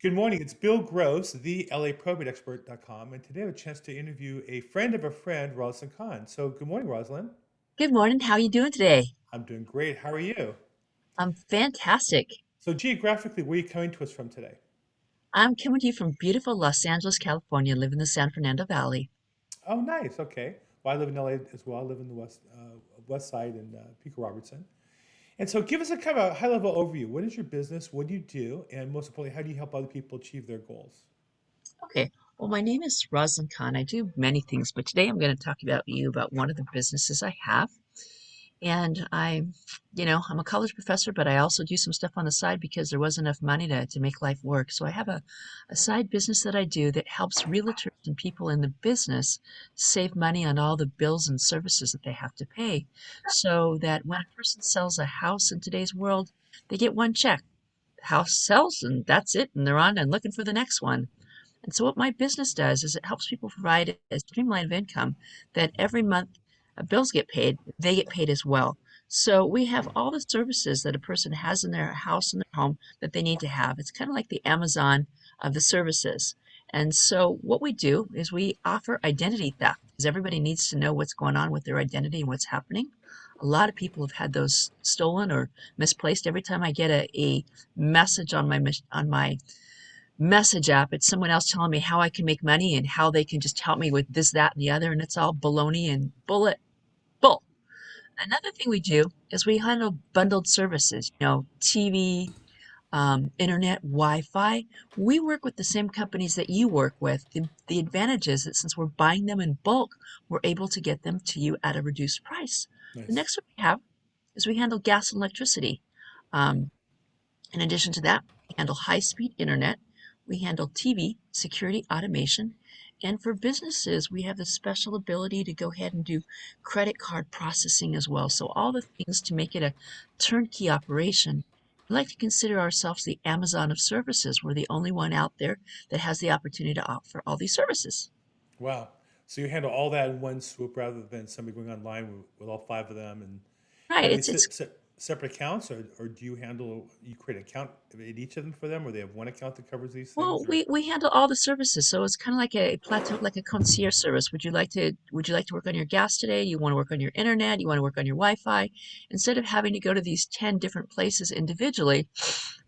Good morning. It's Bill Gross, the LAProbateExpert.com, and today I have a chance to interview a friend of a friend, Rosalyn Kahn. So, good morning, Rosalyn. Good morning. How are you doing today? I'm doing great. How are you? I'm fantastic. So, geographically, where are you coming to us from today? I'm coming to you from beautiful Los Angeles, California, live in the San Fernando Valley. Oh, nice. Okay. Well, I live in LA as well. I live in the west side in Pico Robertson. And so, give us a kind of a high-level overview. What is your business? What do you do? And most importantly, how do you help other people achieve their goals? Okay. Well, my name is Rosalyn Kahn. I do many things, but today I'm going to talk about one of the businesses I have. And I'm a college professor, but I also do some stuff on the side because there wasn't enough money to make life work. So I have a side business that I do that helps realtors and people in the business save money on all the bills and services that they have to pay. So that when a person sells a house in today's world, they get one check. The house sells and that's it, and they're on and looking for the next one. And so what my business does is it helps people provide a streamline of income that every month bills get paid, they get paid as well. So we have all the services that a person has in their house and their home that they need to have. It's kind of like the Amazon of the services. And so what we do is we offer identity theft because everybody needs to know what's going on with their identity and what's happening. A lot of people have had those stolen or misplaced. Every time I get a message on my message app. It's someone else telling me how I can make money and how they can just help me with this, that, and the other. And it's all baloney and bull. Another thing we do is we handle bundled services, TV, internet, Wi-Fi. We work with the same companies that you work with. The advantage is that since we're buying them in bulk, we're able to get them to you at a reduced price. The Nice. next one we have is we handle gas and electricity. Um, in addition to that, we handle high-speed internet, we handle TV, security automation, and for businesses, we have the special ability to go ahead and do credit card processing as well. So all the things to make it a turnkey operation. We like to consider ourselves the Amazon of services. We're the only one out there that has the opportunity to offer all these services. Wow. So, you handle all that in one swoop rather than somebody going online with all five of them and Right. have they It's separate accounts, or do you create an account in each of them for them, or they have one account that covers these Well, things? Or we handle all the services, so it's kind of like a plateau, like a concierge service. Would you like to work on your gas today? You want to work on your internet? You want to work on your Wi-Fi? Instead of having to go to these 10 different places individually,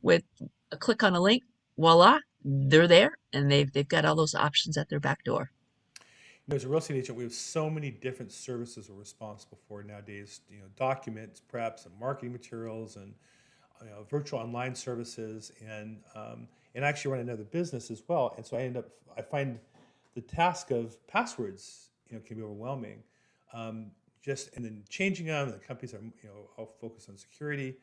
with a click on a link, voila, they're there, and they've got all those options at their back door. as a real estate agent, we have so many different services we're responsible for nowadays. Documents, preps, and marketing materials, and virtual online services, and I actually run another business as well. And so I find the task of passwords, can be overwhelming. Um, just and then changing them, the companies are all focused on security.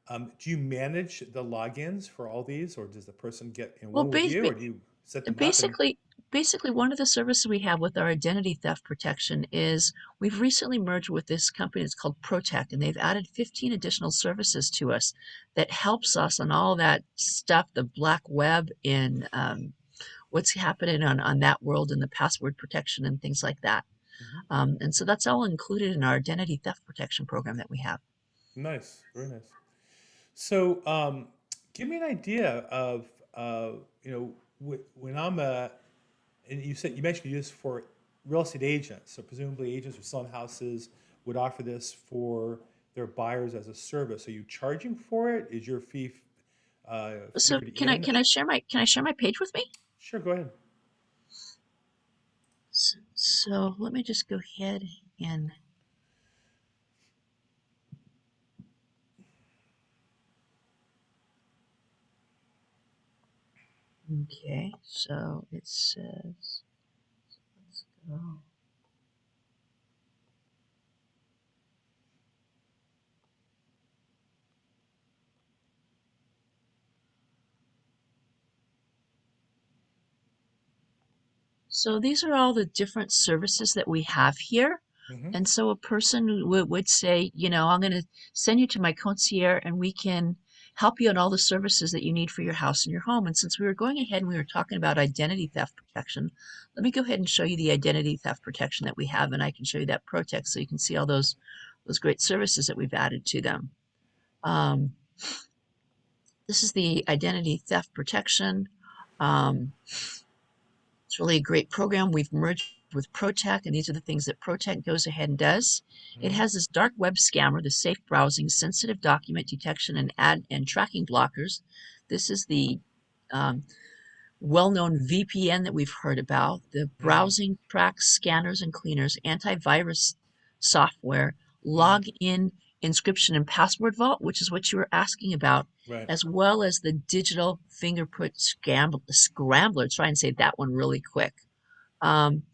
Do you manage the logins for all these, or does the person get in Well, one with you, or do you set them up and basically, basically one of the services we have with our identity theft protection is we've recently merged with this company. It's called Protect, and they've added 15 additional services to us that helps us on all that stuff, the black web in what's happening on that world and the password protection and things like that. Mhm. And so that's all included in our identity theft protection program that we have. Nice, very nice. So, give me an idea of when I'm a and you mentioned you do this for real estate agents. So presumably agents who are selling houses would offer this for their buyers as a service. Are you charging for it? Is your fee So figured can I in? can I share my page with me? Sure, go ahead. So let me just go ahead and okay. So it says let's go. So these are all the different services that we have here. Hmm. And so a person would say, I'm going to send you to my concierge and we can help you on all the services that you need for your house and your home. And since we were going ahead and we were talking about identity theft protection, let me go ahead and show you the identity theft protection that we have. And I can show you that Protect so you can see all those great services that we've added to them. Um, this is the identity theft protection. Um, it's really a great program. We've merged with ProTech, and these are the things that ProTech goes ahead and does. It Hmm. has this dark web scammer, the safe browsing, sensitive document detection, and ad and tracking blockers. This is the um, well-known VPN that we've heard about, the Hmm. browsing tracks, scanners and cleaners, antivirus software, Hmm. login encryption and password vault, which is what you were asking about, Right. as well as the digital fingerprint scrambler. Try and say that one really quick. Um,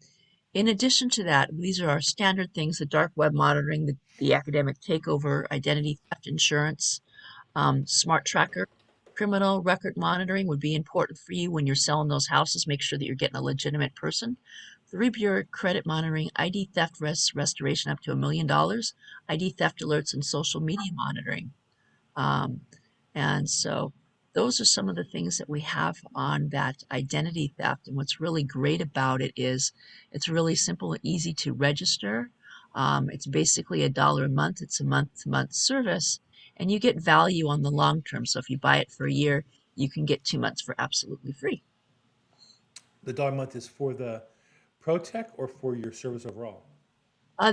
in addition to that, these are our standard things: the dark web monitoring, the academic takeover, identity theft insurance, smart tracker. Criminal record monitoring would be important for you when you're selling those houses. Make sure that you're getting a legitimate person. Three bureau credit monitoring, ID theft restoration up to $1 million, ID theft alerts, and social media monitoring. Um, and so those are some of the things that we have on that identity theft. And what's really great about it is it's really simple and easy to register. It's basically $1 a month. It's a month-to-month service, and you get value on the long term. So if you buy it for a year, you can get 2 months for absolutely free. The dollar a month is for the ProTech or for your service overall?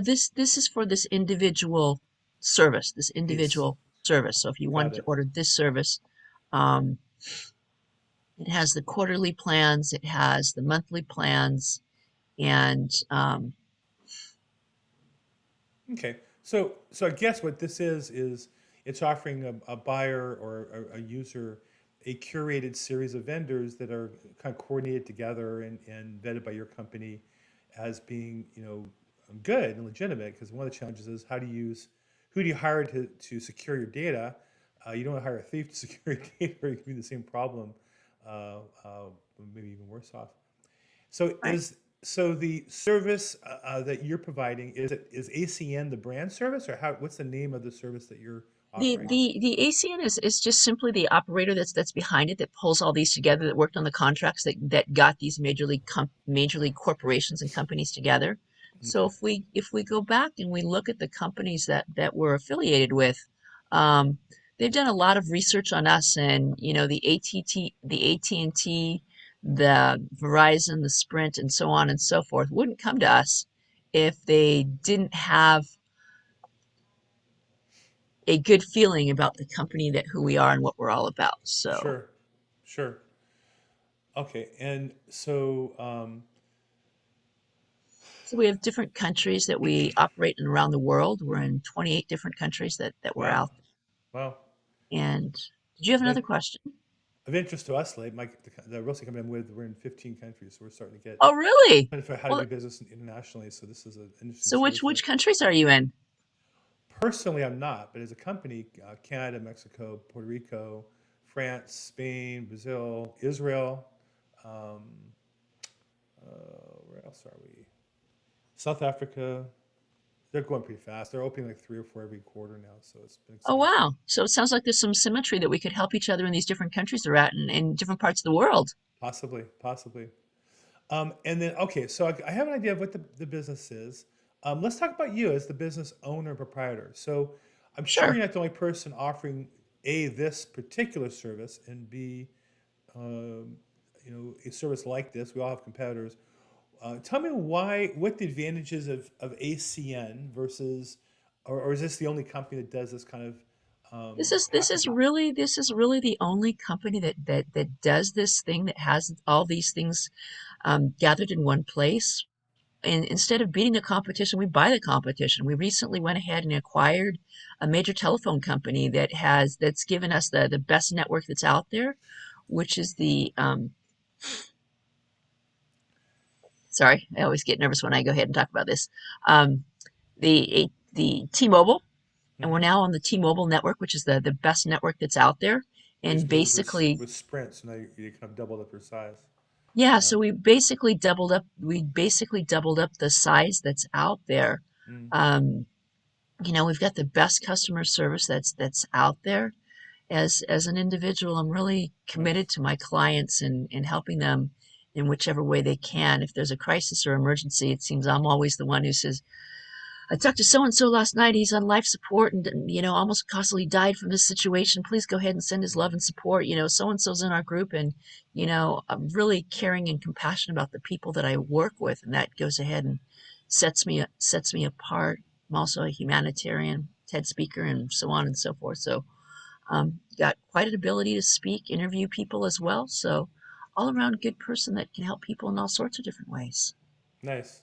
This is for this individual service, this Piece. individual service. So if you Got wanted to it. order this service, um, it has the quarterly plans, it has the monthly plans, and Okay. So I guess what this is it's offering a buyer or a user a curated series of vendors that are kind of coordinated together and vetted by your company as being, good and legitimate. Because one of the challenges is how to use who do you hire to secure your data? You don't want to hire a thief to secure your data, or it could be the same problem, uh, uh, maybe even worse off. So right. the service that you're providing is ACN the brand service, or how? What's the name of the service that you're offering? The ACN is just simply the operator that's behind it that pulls all these together, that worked on the contracts that got these major league corporations and companies together. So Okay, if we go back and we look at the companies that we're affiliated with, they've done a lot of research on us, and the AT&T, the Verizon, the Sprint, and so on and so forth wouldn't come to us if they didn't have a good feeling about the company, that who we are and what we're all about. So, sure, sure. Okay, and so so we have different countries that we operate in around the world. We're in 28 different countries that we're wow, out. wow. And did you have Then another question? of interest to us, like the real estate company I'm with, we're in 15 countries, so we're starting to get Oh, really? kind of how to Well, do business internationally. So this is an interesting so which service that which countries are you in? personally I'm not, but as a company, Canada, Mexico, Puerto Rico, France, Spain, Brazil, Israel. Um, where else are we? South Africa. They're going pretty fast. They're opening like 3 or 4 every quarter now, so it's been Oh, exciting. wow. So it sounds like there's some symmetry that we could help each other in these different countries they're at, in different parts of the world. Possibly, possibly. And then, okay, so I have an idea of what the business is. Let's talk about you as the business owner and proprietor. So I'm sure Sure. you're not the only person offering A, this particular service, and B, um, a service like this. We all have competitors. Tell me what the advantages of ACN versus, or is this the only company that does this kind of packaging? This is really the only company that does this thing, that has all these things gathered in one place. And instead of beating the competition, we buy the competition. We recently went ahead and acquired a major telephone company that's given us the best network that's out there, which is sorry, I always get nervous when I go ahead and talk about this. Um, the T-Mobile, and we're Hmm. now on the T-Mobile network, which is the best network that's out there. You used And to be basically, with Sprint, so now you kind of doubled up your size. yeah, Yeah. so we basically doubled up the size that's out there. Mm. Um, we've got the best customer service that's out there. As an individual, I'm really committed Nice. to my clients and helping them in whichever way they can. If there's a crisis or emergency, it seems I'm always the one who says, I talked to so and so last night. He's on life support and, almost constantly died from this situation. Please go ahead and send his love and support. So and so's in our group, and I'm really caring and compassionate about the people that I work with, and that goes ahead and sets me apart. I'm also a humanitarian, TED speaker, and so on and so forth. So, got quite an ability to speak, interview people as well. So, all around good person that can help people in all sorts of different ways. Nice.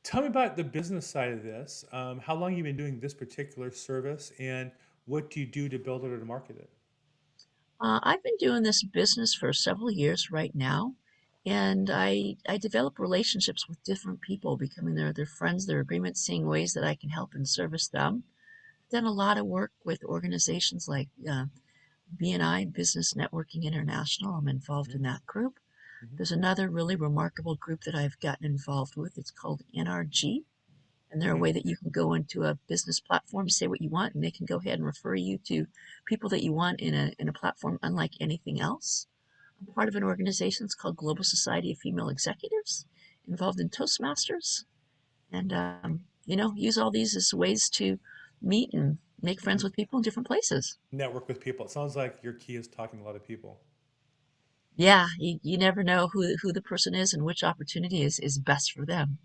Tell me about the business side of this. How long you been doing this particular service, and what do you do to build it or to market it? I've been doing this business for several years right now, and I develop relationships with different people, becoming their friends, their agreements, seeing ways that I can help and service them. Done a lot of work with organizations like BNI, Business Networking International. I'm involved in that group. Mm-hmm. There's another really remarkable group that I've gotten involved with. It's called NRG, and they're a Okay. way that you can go into a business platform, say what you want, and they can go ahead and refer you to people that you want in a platform unlike anything else. I'm part of an organization that's called Global Society of Female Executives, involved in Toastmasters, and use all these as ways to meet and make friends with people in different places. Network with people. It sounds like your key is talking to a lot of people. Yeah, you never know who the person is and which opportunity is best for them.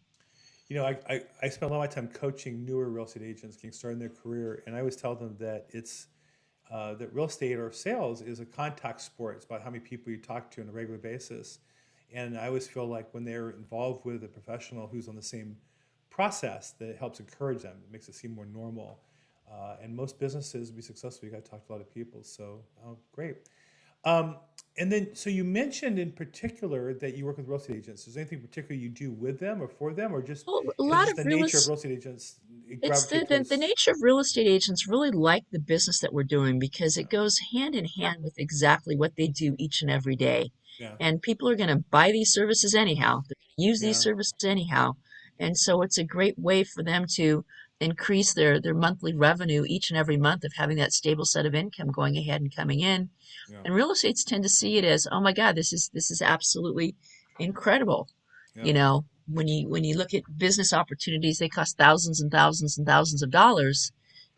I spend a lot of my time coaching newer real estate agents getting started in their career, and I always tell them that that real estate or sales is a contact sport. It's about how many people you talk to on a regular basis. And I always feel like when they're involved with a professional who's on the same process, that it helps encourage them. It makes it seem more normal. And most businesses to be successful, you got to talk to a lot of people. So, great. Um, and then, so you mentioned in particular that you work with real estate agents. Is there anything particular you do with them or for them, or just Well, a is it lot just of the real nature of estate real estate agents It's gravitate the towards? nature of real estate agents really like the business that we're doing because Yeah, it goes hand in hand with exactly what they do each and every day. yeah, And people are going to buy these services anyhow. They're going to use these yeah, services anyhow. And so it's a great way for them to increase their monthly revenue each and every month of having that stable set of income going ahead and coming in. yeah, And real estates tend to see it as, oh my God, this is absolutely incredible. yeah. When you look at business opportunities, they cost thousands and thousands and thousands of dollars,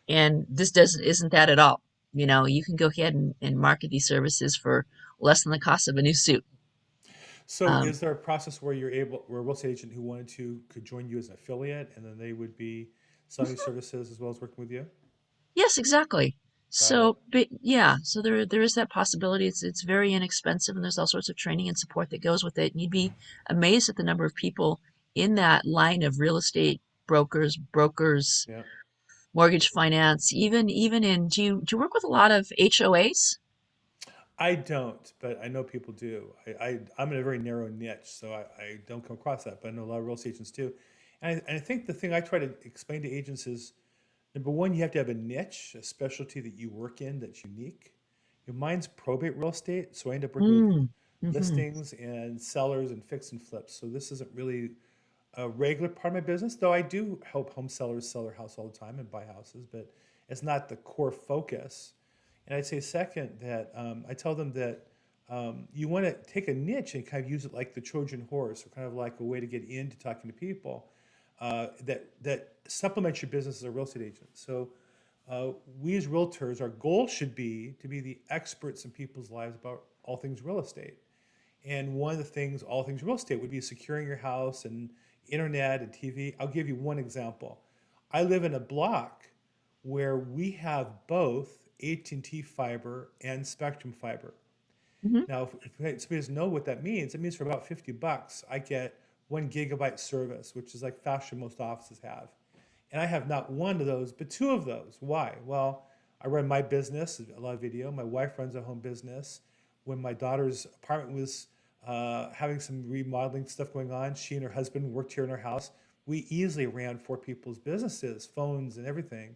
and this doesn't isn't that at all. You can go ahead and market these services for less than the cost of a new suit. So Um, is there a process where you're able, where a real estate agent who wanted to could join you as an affiliate and then they would be selling these services as well as working with you? yes, exactly. Got it. So, but yeah, so there is that possibility. It's very inexpensive, and there's all sorts of training and support that goes with it. And you'd be amazed at the number of people in that line of real estate brokers, Yeah. mortgage finance, even in do you work with a lot of HOAs? I don't, but I know people do. I'm in a very narrow niche, so I don't come across that, but I know a lot of real estate agents do. And I think the thing I try to explain to agents is number one, you have to have a niche, a specialty that you work in that's unique. Mine's probate real estate, so I end up working with Mm. Hmm. listings and sellers and fix and flips. So this isn't really a regular part of my business, though I do help home sellers sell their house all the time and buy houses, but it's not the core focus. And I'd say second that I tell them that you want to take a niche and kind of use it like the Trojan horse, or kind of like a way to get into talking to people that supplements your business as a real estate agent. So we as realtors, our goal should be to be the experts in people's lives about all things real estate. And one of the things, all things real estate, would be securing your house and internet and TV. I'll give you one example. I live in a block where we have both AT&T fiber and Spectrum fiber. Hmm. Now, if somebody doesn't know what that means, it means for about $50, I get 1 gigabyte service, which is like faster than most offices have. And I have not one of those, but two of those. Why? Well, I run my business, a lot of video. My wife runs a home business. When my daughter's apartment was having some remodeling stuff going on, she and her husband worked here in our house. We easily ran four people's businesses, phones, and everything,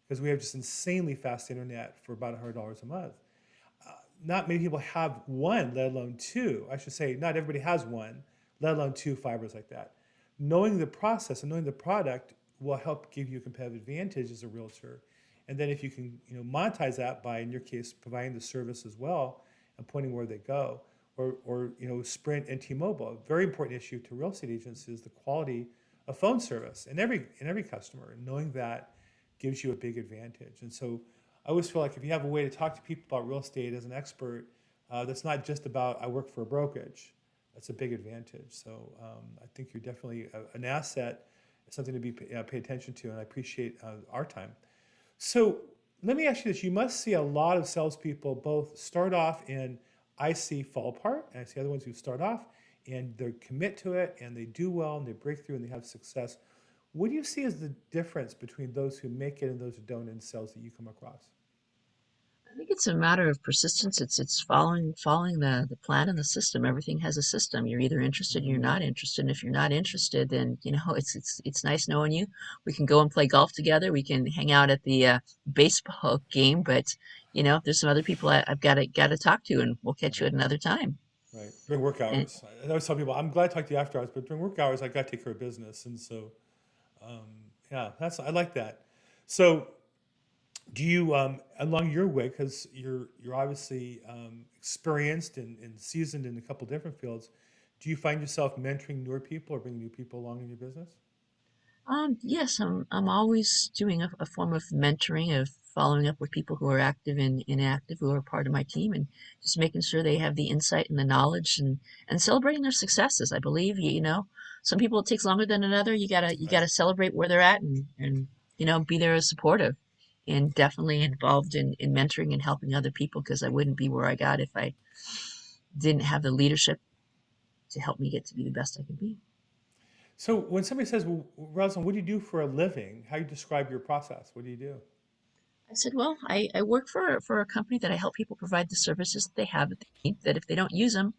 because we have just insanely fast internet for about $100 a month. Not many people have one, let alone two. I should say, not everybody has one, let alone two fibers like that. Knowing the process and knowing the product will help give you a competitive advantage as a realtor. And then if you can, monetize that by, in your case, providing the service as well and pointing where they go, or Sprint and T-Mobile. A very important issue to real estate agents is the quality a phone service in every customer, and knowing that gives you a big advantage. And so I always feel like if you have a way to talk to people about real estate as an expert, that's not just about I work for a brokerage. That's a big advantage. So I think you're definitely an asset, something to be pay attention to, and I appreciate our time. So let me ask you this: you must see a lot of salespeople both start off and I see fall apart, and I see other ones who start off and they commit to it and they do well and they break through and they have success. What do you see as the difference between those who make it and those who don't in sales that you come across? I think it's a matter of persistence. It's following the plan and the system. Everything has a system. You're either interested or you're Mm, not interested. And if you're not interested, then it's nice knowing you. We can go and play golf together. We can hang out at the baseball game. But there's some other people I've got to talk to, and we'll catch you at right, another time. right. During work And hours, I always tell people I'm glad to talk to you after hours, but during work hours I got to take care of business, and so um, yeah, that's I like that. So do you along your way, because you're obviously experienced and seasoned in a couple different fields, do you find yourself mentoring newer people or bringing new people along in your business? yes, I'm always doing a form of mentoring, of following up with people who are active and inactive, who are part of my team, and just making sure they have the insight and the knowledge, and celebrating their successes. I believe some people it takes longer than another. You gotta Right. celebrate where they're at, and be there as supportive, and definitely involved in mentoring and helping other people, because I wouldn't be where I got if I didn't have the leadership to help me get to be the best I could be. So when somebody says, "Well, Rosalind, what do you do for a living?" How do you describe your process? What do you do? I said, well, I work for a company that I help people provide the services that they have that they need, that if they don't use them,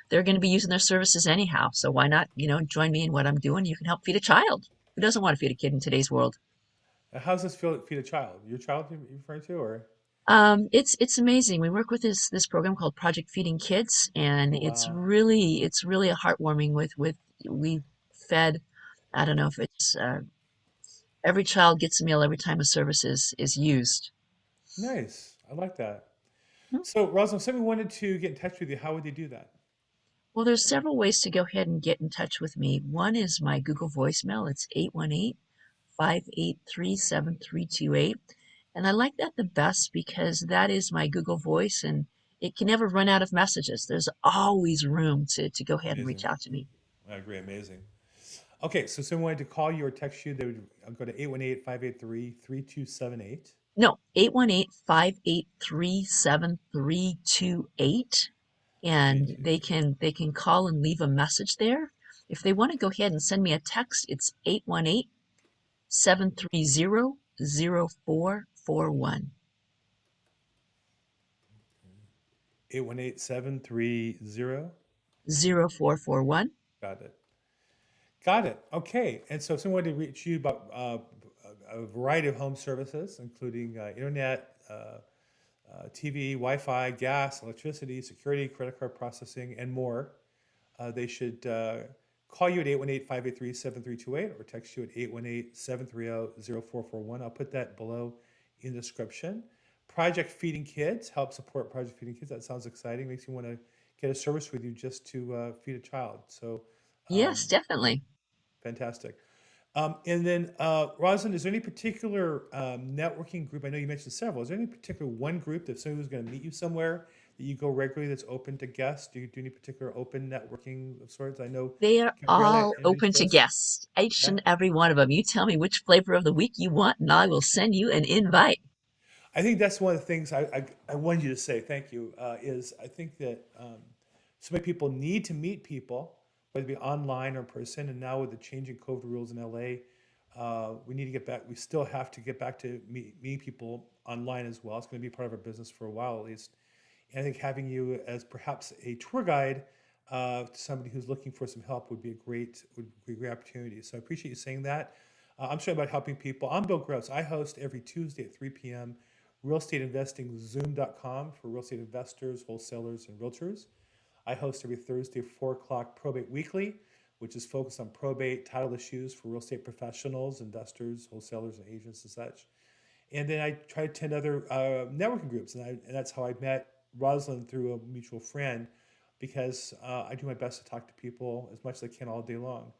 they're going to be using their services anyhow. So why not, join me in what I'm doing? You can help feed a child. Who doesn't want to feed a kid in today's world? How does this feel feed a child? Your child you're referring to, or It's amazing. We work with this program called Project Feeding Kids, and oh wow, it's really a heartwarming with we fed. I don't know if it's every child gets a meal every time a service is used. nice. I like that. Hmm. So Rosalind, if somebody wanted to get in touch with you, how would they do that? Well, there's several ways to go ahead and get in touch with me. One is my Google voicemail. It's 818-583-7328. And I like that the best because that is my Google voice and it can never run out of messages. There's always room to go ahead and reach Amazing. out to me. I agree. Amazing. Okay, so if someone wanted to call you or text you, they would go to 818-583-3278. No, 818-583-7328. And they can call and leave a message there. If they want to go ahead and send me a text, it's 818-730-0441. 818-730. 0441. Got it. Got it. Okay. And so if someone wanted to reach you about a variety of home services, including internet, TV, Wi-Fi, gas, electricity, security, credit card processing, and more, they should call you at 818-583-7328 or text you at 818-730-0441. I'll put that below in the description. Project Feeding Kids help support Project Feeding Kids. That sounds exciting. Makes you want to get a service with you just to feed a child. So Yes, definitely. fantastic. And then, Rosalind, is there any particular networking group? I know you mentioned several. Is there any particular one group that someone who's going to meet you somewhere that you go regularly that's open to guests? Do you do any particular open networking of sorts? I know They are Gabriella all open introduced to us. guests, each Yeah. and every one of them. You tell me which flavor of the week you want, and I will send you an invite. I think that's one of the things I wanted you to say. Thank you. Is I think that so many people need to meet people, whether it be online or in person. And now with the changing COVID rules in LA, we need to get back. We still have to get back to meeting people online as well. It's going to be part of our business for a while at least. And I think having you as perhaps a tour guide to somebody who's looking for some help would be a great opportunity. So I appreciate you saying that. I'm sure about helping people. I'm Bill Gross. I host every Tuesday at 3 p.m. Real Estate Investing Zoom.com for real estate investors, wholesalers, and realtors. I host every Thursday, 4 o'clock, Probate Weekly, which is focused on probate title issues for real estate professionals, investors, wholesalers, and agents and such. And then I try to attend other networking groups, and that's how I met Rosalyn through a mutual friend, because I do my best to talk to people as much as I can all day long.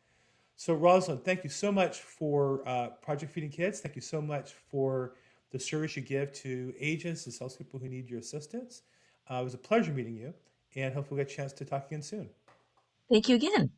So, Rosalind, thank you so much for Project Feeding Kids. Thank you so much for the service you give to agents and salespeople who need your assistance. It was a pleasure meeting you, and hopefully we'll get a chance to talk again soon. Thank you again.